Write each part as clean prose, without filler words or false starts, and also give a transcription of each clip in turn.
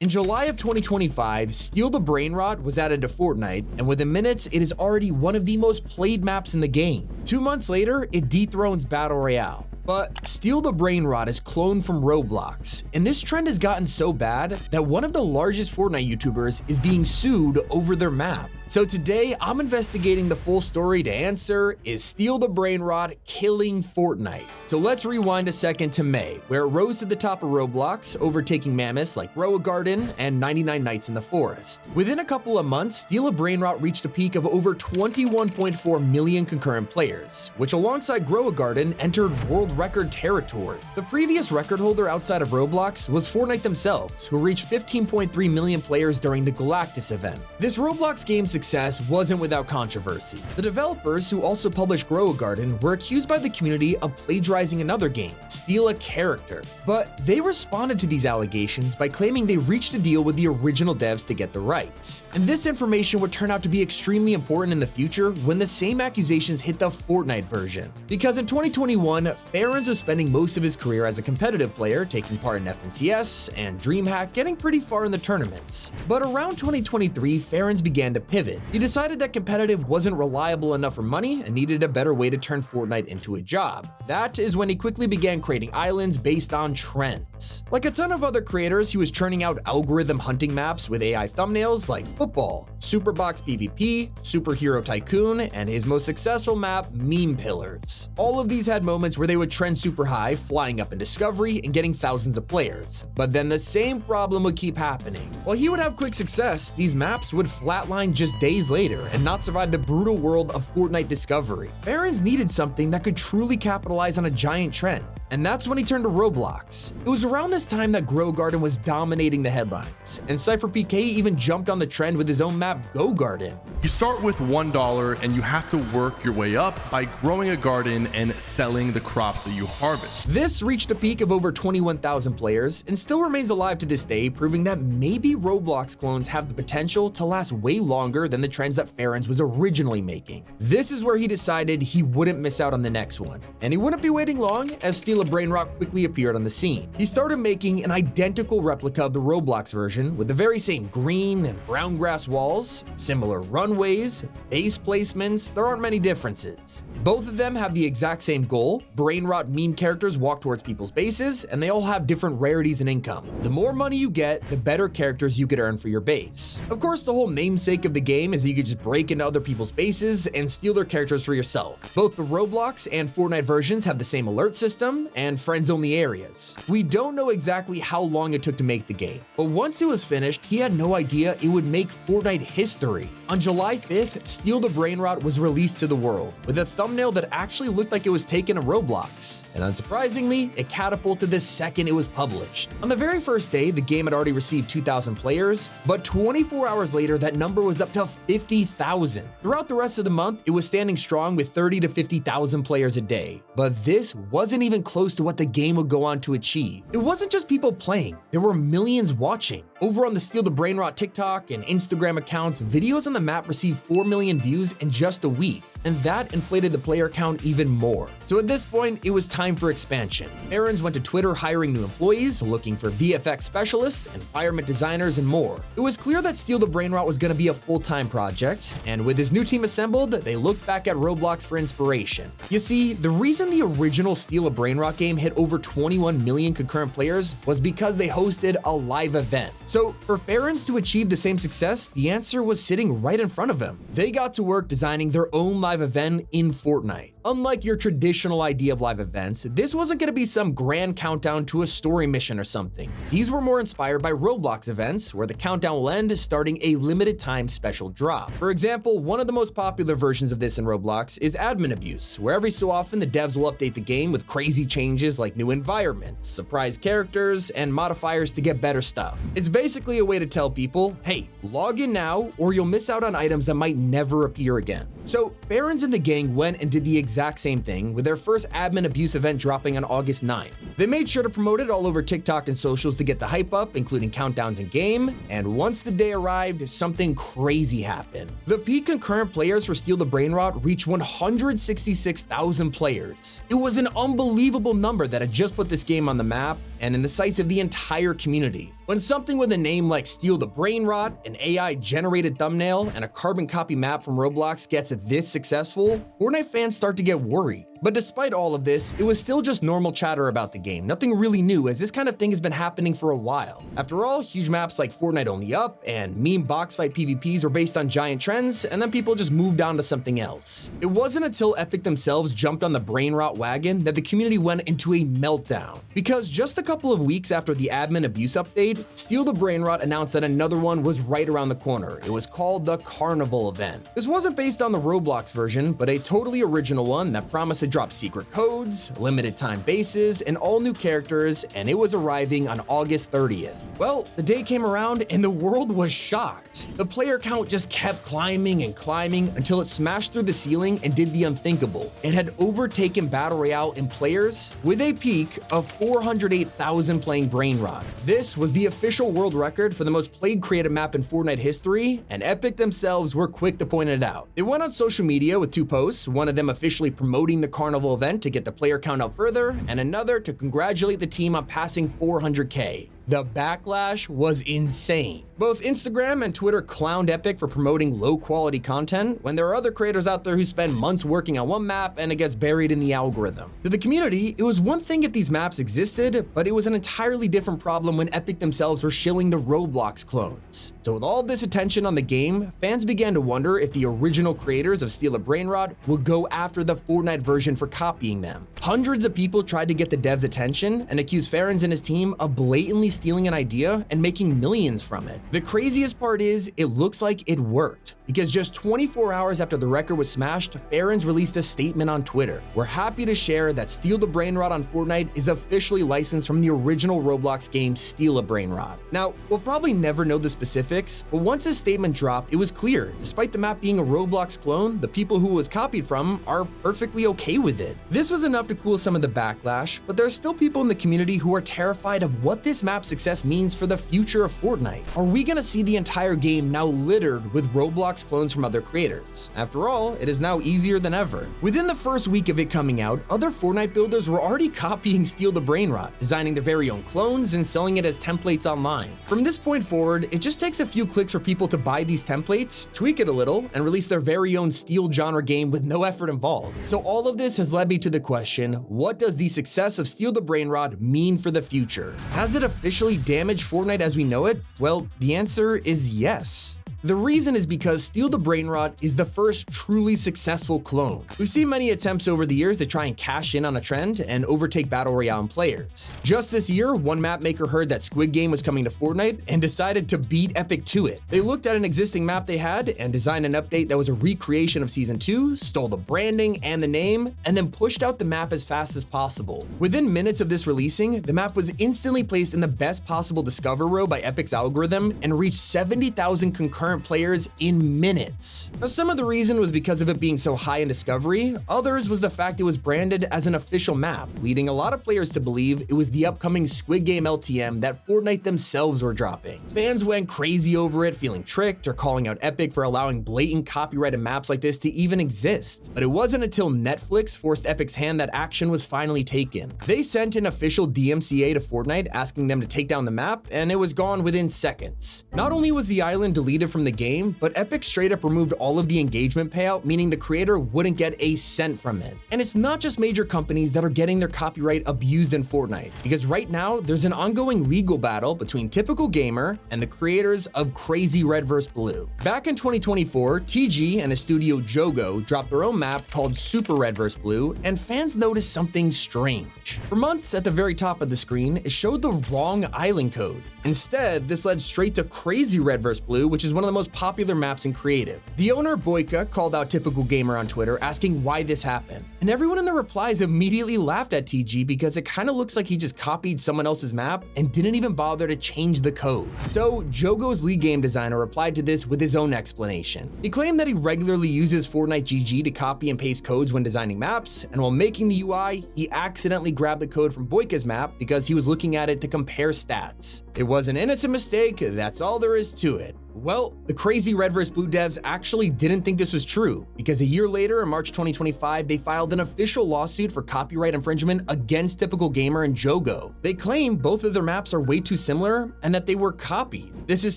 In July of 2025, Steal the Brainrot was added to Fortnite, and within minutes, it is already one of the most played maps in the game. 2 months later, it dethrones Battle Royale. But Steal the Brainrot is cloned from Roblox, and this trend has gotten so bad that one of the largest Fortnite YouTubers is being sued over their map. So today, I'm investigating the full story to answer, is Steal the Brainrot killing Fortnite? So let's rewind a second to May, where it rose to the top of Roblox, overtaking mammoths like Grow a Garden and 99 Nights in the Forest. Within a couple of months, Steal a Brainrot reached a peak of over 21.4 million concurrent players, which alongside Grow a Garden entered world record territory. The previous record holder outside of Roblox was Fortnite themselves, who reached 15.3 million players during the Galactus event. This Roblox game's success wasn't without controversy. The developers, who also published Grow a Garden, were accused by the community of plagiarizing another game, Steal a Character. But they responded to these allegations by claiming they reached a deal with the original devs to get the rights. And this information would turn out to be extremely important in the future when the same accusations hit the Fortnite version. Because in 2021, Fahren was spending most of his career as a competitive player, taking part in FNCS and DreamHack, getting pretty far in the tournaments. But around 2023, Fahren began to pivot. He decided that competitive wasn't reliable enough for money and needed a better way to turn Fortnite into a job. That is when he quickly began creating islands based on trends. Like a ton of other creators, he was churning out algorithm hunting maps with AI thumbnails like football, Superbox PvP, Superhero Tycoon, and his most successful map, Meme Pillars. All of these had moments where they would trend super high, flying up in discovery and getting thousands of players. But then the same problem would keep happening. While he would have quick success, these maps would flatline just days later and not survive the brutal world of Fortnite discovery. Fahren needed something that could truly capitalize on a giant trend. And that's when he turned to Roblox. It was around this time that Grow Garden was dominating the headlines, and CypherPK even jumped on the trend with his own map, Go Garden. You start with $1 and you have to work your way up by growing a garden and selling the crops that you harvest. This reached a peak of over 21,000 players and still remains alive to this day, proving that maybe Roblox clones have the potential to last way longer than the trends that Fahren was originally making. This is where he decided he wouldn't miss out on the next one, and he wouldn't be waiting long as Steal a Brainrot quickly appeared on the scene. He started making an identical replica of the Roblox version with the very same green and brown grass walls, similar runways, base placements. There aren't many differences. Both of them have the exact same goal. Brainrot meme characters walk towards people's bases, and they all have different rarities and income. The more money you get, the better characters you could earn for your base. Of course, the whole namesake of the game is that you could just break into other people's bases and steal their characters for yourself. Both the Roblox and Fortnite versions have the same alert system and friends-only areas. We don't know exactly how long it took to make the game, but once it was finished, he had no idea it would make Fortnite history. On July 5th, Steal the Brainrot was released to the world, with a thumbnail that actually looked like it was taken to Roblox. And unsurprisingly, it catapulted the second it was published. On the very first day, the game had already received 2,000 players, but 24 hours later, that number was up to 50,000. Throughout the rest of the month, it was standing strong with 30 to 50,000 players a day. But this wasn't even close to what the game would go on to achieve. It wasn't just people playing, there were millions watching. Over on the Steal the Brainrot TikTok and Instagram accounts, videos on the map received 4 million views in just a week, and that inflated the player count even more. So at this point, it was time for expansion. Fahren went to Twitter hiring new employees, looking for VFX specialists, environment designers, and more. It was clear that Steal the Brainrot was going to be a full-time project, and with his new team assembled, they looked back at Roblox for inspiration. You see, the reason the original Steal a Brainrot game hit over 21 million concurrent players was because they hosted a live event. So for Fahren to achieve the same success, the answer was sitting right in front of him. They got to work designing their own live event in Fortnite. Unlike your traditional idea of live events, this wasn't going to be some grand countdown to a story mission or something. These were more inspired by Roblox events, where the countdown will end starting a limited time special drop. For example, one of the most popular versions of this in Roblox is admin abuse, where every so often the devs will update the game with crazy changes like new environments, surprise characters, and modifiers to get better stuff. It's basically a way to tell people, hey, log in now or you'll miss out on items that might never appear again. So Fahren and the gang went and did the exact same thing with their first admin abuse event dropping on August 9th. They made sure to promote it all over TikTok and socials to get the hype up, including countdowns in game, and once the day arrived, something crazy happened. The peak concurrent players for Steal the Brainrot reached 166,000 players. It was an unbelievable number that had just put this game on the map and in the sights of the entire community. When something with a name like Steal the Brainrot, an AI-generated thumbnail, and a carbon copy map from Roblox gets this successful, Fortnite fans start to get worried. But despite all of this, it was still just normal chatter about the game, nothing really new, as this kind of thing has been happening for a while. After all, huge maps like Fortnite Only Up and meme box fight PvPs were based on giant trends, and then people just moved on to something else. It wasn't until Epic themselves jumped on the Brainrot wagon that the community went into a meltdown. Because just a couple of weeks after the admin abuse update, Steal the Brainrot announced that another one was right around the corner. It was called the Carnival event. This wasn't based on the Roblox version, but a totally original one that promised to drop secret codes, limited time bases, and all new characters, and it was arriving on August 30th. Well, the day came around and the world was shocked. The player count just kept climbing and climbing until it smashed through the ceiling and did the unthinkable. It had overtaken Battle Royale in players with a peak of 408,000 playing Brainrot. This was the official world record for the most played creative map in Fortnite history, and Epic themselves were quick to point it out. They went on social media with two posts, one of them officially promoting the Carnival event to get the player count up further, and another to congratulate the team on passing 400K. The backlash was insane. Both Instagram and Twitter clowned Epic for promoting low-quality content when there are other creators out there who spend months working on one map and it gets buried in the algorithm. To the community, it was one thing if these maps existed, but it was an entirely different problem when Epic themselves were shilling the Roblox clones. So with all this attention on the game, fans began to wonder if the original creators of Steal a Brainrot would go after the Fortnite version for copying them. Hundreds of people tried to get the devs' attention and accused Fahren and his team of blatantly stealing an idea and making millions from it. The craziest part is, it looks like it worked, because just 24 hours after the record was smashed, Fahren released a statement on Twitter. "We're happy to share that Steal the Brainrot on Fortnite is officially licensed from the original Roblox game Steal a Brainrot." Now, we'll probably never know the specifics, but once this statement dropped, it was clear, despite the map being a Roblox clone, the people who it was copied from are perfectly okay with it. This was enough to cool some of the backlash, but there are still people in the community who are terrified of what this map's success means for the future of Fortnite. Are we gonna see the entire game now littered with Roblox clones from other creators? After all, it is now easier than ever. Within the first week of it coming out, other Fortnite builders were already copying Steal the Brainrot, designing their very own clones and selling it as templates online. From this point forward, it just takes a few clicks for people to buy these templates, tweak it a little, and release their very own Steal genre game with no effort involved. So all of this has led me to the question, what does the success of Steal the Brainrot mean for the future? Has it officially damaged Fortnite as we know it? Well, the answer is yes. The reason is because Steal the Brainrot is the first truly successful clone. We've seen many attempts over the years to try and cash in on a trend and overtake Battle Royale in players. Just this year, one map maker heard that Squid Game was coming to Fortnite and decided to beat Epic to it. They looked at an existing map they had and designed an update that was a recreation of Season 2, stole the branding and the name, and then pushed out the map as fast as possible. Within minutes of this releasing, the map was instantly placed in the best possible discover row by Epic's algorithm and reached 70,000 concurrent players in minutes. Now, some of the reason was because of it being so high in discovery, others was the fact it was branded as an official map, leading a lot of players to believe it was the upcoming Squid Game LTM that Fortnite themselves were dropping. Fans went crazy over it, feeling tricked or calling out Epic for allowing blatant copyrighted maps like this to even exist. But it wasn't until Netflix forced Epic's hand that action was finally taken. They sent an official DMCA to Fortnite asking them to take down the map, and it was gone within seconds. Not only was the island deleted from the game, but Epic straight up removed all of the engagement payout, meaning the creator wouldn't get a cent from it. And it's not just major companies that are getting their copyright abused in Fortnite, because right now there's an ongoing legal battle between Typical Gamer and the creators of Crazy Red vs. Blue. Back in 2024, TG and his studio Jogo dropped their own map called Super Red vs. Blue, and fans noticed something strange. For months, at the very top of the screen, it showed the wrong island code. Instead, this led straight to Crazy Red vs. Blue, which is one of the most popular maps in creative. The owner, Boyka, called out Typical Gamer on Twitter asking why this happened. And everyone in the replies immediately laughed at TG because it kind of looks like he just copied someone else's map and didn't even bother to change the code. So Jogo's lead game designer replied to this with his own explanation. He claimed that he regularly uses Fortnite GG to copy and paste codes when designing maps, and while making the UI, he accidentally grabbed the code from Boyka's map because he was looking at it to compare stats. It was an innocent mistake, that's all there is to it. Well, the crazy Red vs. Blue devs actually didn't think this was true, because a year later, in March 2025, they filed an official lawsuit for copyright infringement against Typical Gamer and Jogo. They claim both of their maps are way too similar and that they were copied. This is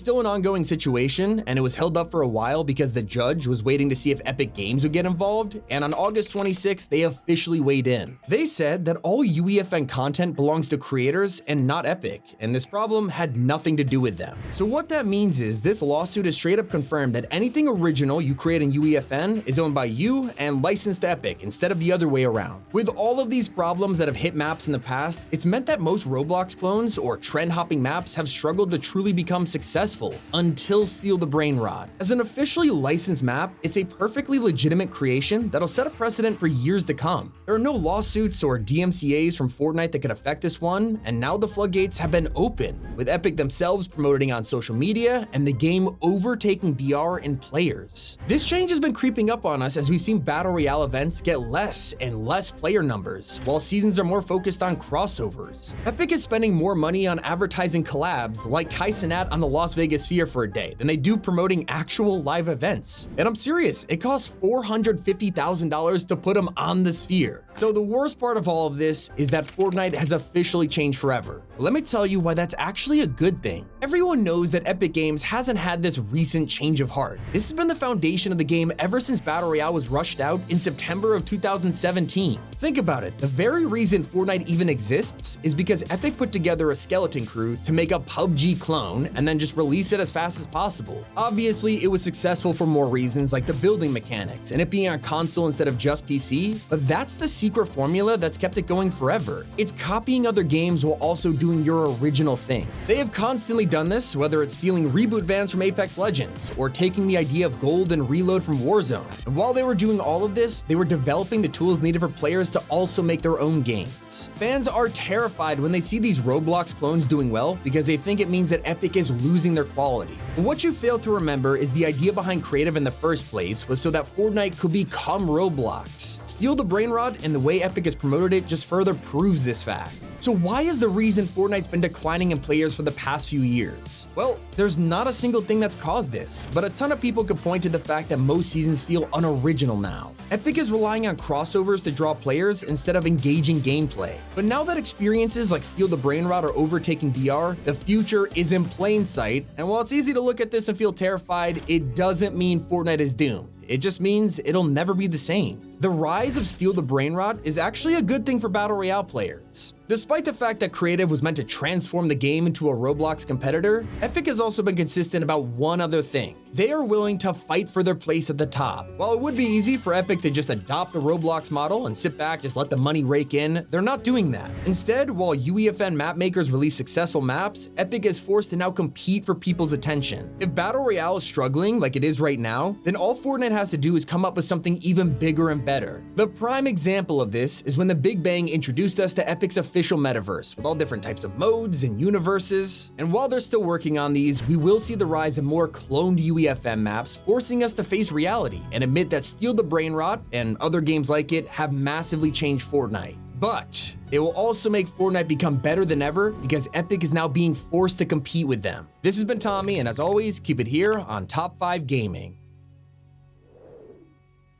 still an ongoing situation, and it was held up for a while because the judge was waiting to see if Epic Games would get involved, and on August 26th, they officially weighed in. They said that all UEFN content belongs to creators and not Epic, and this problem had nothing to do with them. So what that means is this lawsuit has straight up confirmed that anything original you create in UEFN is owned by you and licensed to Epic instead of the other way around. With all of these problems that have hit maps in the past, it's meant that most Roblox clones or trend-hopping maps have struggled to truly become successful until Steal the Brainrot. As an officially licensed map, it's a perfectly legitimate creation that'll set a precedent for years to come. There are no lawsuits or DMCAs from Fortnite that could affect this one, and now the floodgates have been open, with Epic themselves promoting on social media and the game overtaking BR in players. This change has been creeping up on us as we've seen Battle Royale events get less and less player numbers, while seasons are more focused on crossovers. Epic is spending more money on advertising collabs like Kai Cenat on the Las Vegas Sphere for a day than they do promoting actual live events. And I'm serious, it costs $450,000 to put them on the Sphere. So the worst part of all of this is that Fortnite has officially changed forever. But let me tell you why that's actually a good thing. Everyone knows that Epic Games hasn't had this recent change of heart. This has been the foundation of the game ever since Battle Royale was rushed out in September of 2017. Think about it, the very reason Fortnite even exists is because Epic put together a skeleton crew to make a PUBG clone and then just release it as fast as possible. Obviously, it was successful for more reasons like the building mechanics and it being on console instead of just PC, but that's the secret formula that's kept it going forever. It's copying other games while also doing your original thing. They have constantly done this, whether it's stealing reboot vans from Apex Legends or taking the idea of gold and reload from Warzone. And while they were doing all of this, they were developing the tools needed for players to also make their own games. Fans are terrified when they see these Roblox clones doing well because they think it means that Epic is losing their quality. But what you fail to remember is the idea behind creative in the first place was so that Fortnite could become Roblox. Steal the Brainrot and the way Epic has promoted it just further proves this fact. So why is the reason Fortnite's been declining in players for the past few years? Well, there's not a single thing that's caused this, but a ton of people could point to the fact that most seasons feel unoriginal now. Epic is relying on crossovers to draw players instead of engaging gameplay. But now that experiences like Steal the Brainrot are overtaking VR, the future is in plain sight, and while it's easy to look at this and feel terrified, it doesn't mean Fortnite is doomed. It just means it'll never be the same. The rise of Steal the Brainrot is actually a good thing for Battle Royale players. Despite the fact that creative was meant to transform the game into a Roblox competitor, Epic has also been consistent about one other thing. They are willing to fight for their place at the top. While it would be easy for Epic to just adopt the Roblox model and sit back, just let the money rake in, they're not doing that. Instead, while UEFN map makers release successful maps, Epic is forced to now compete for people's attention. If Battle Royale is struggling like it is right now, then all Fortnite has to do is come up with something even bigger and better. The prime example of this is when the Big Bang introduced us to Epic's official metaverse with all different types of modes and universes. And while they're still working on these, we will see the rise of more cloned UEFN maps, forcing us to face reality and admit that Steal the Brainrot and other games like it have massively changed Fortnite. But it will also make Fortnite become better than ever because Epic is now being forced to compete with them. This has been Tommy, and as always, keep it here on Top 5 Gaming.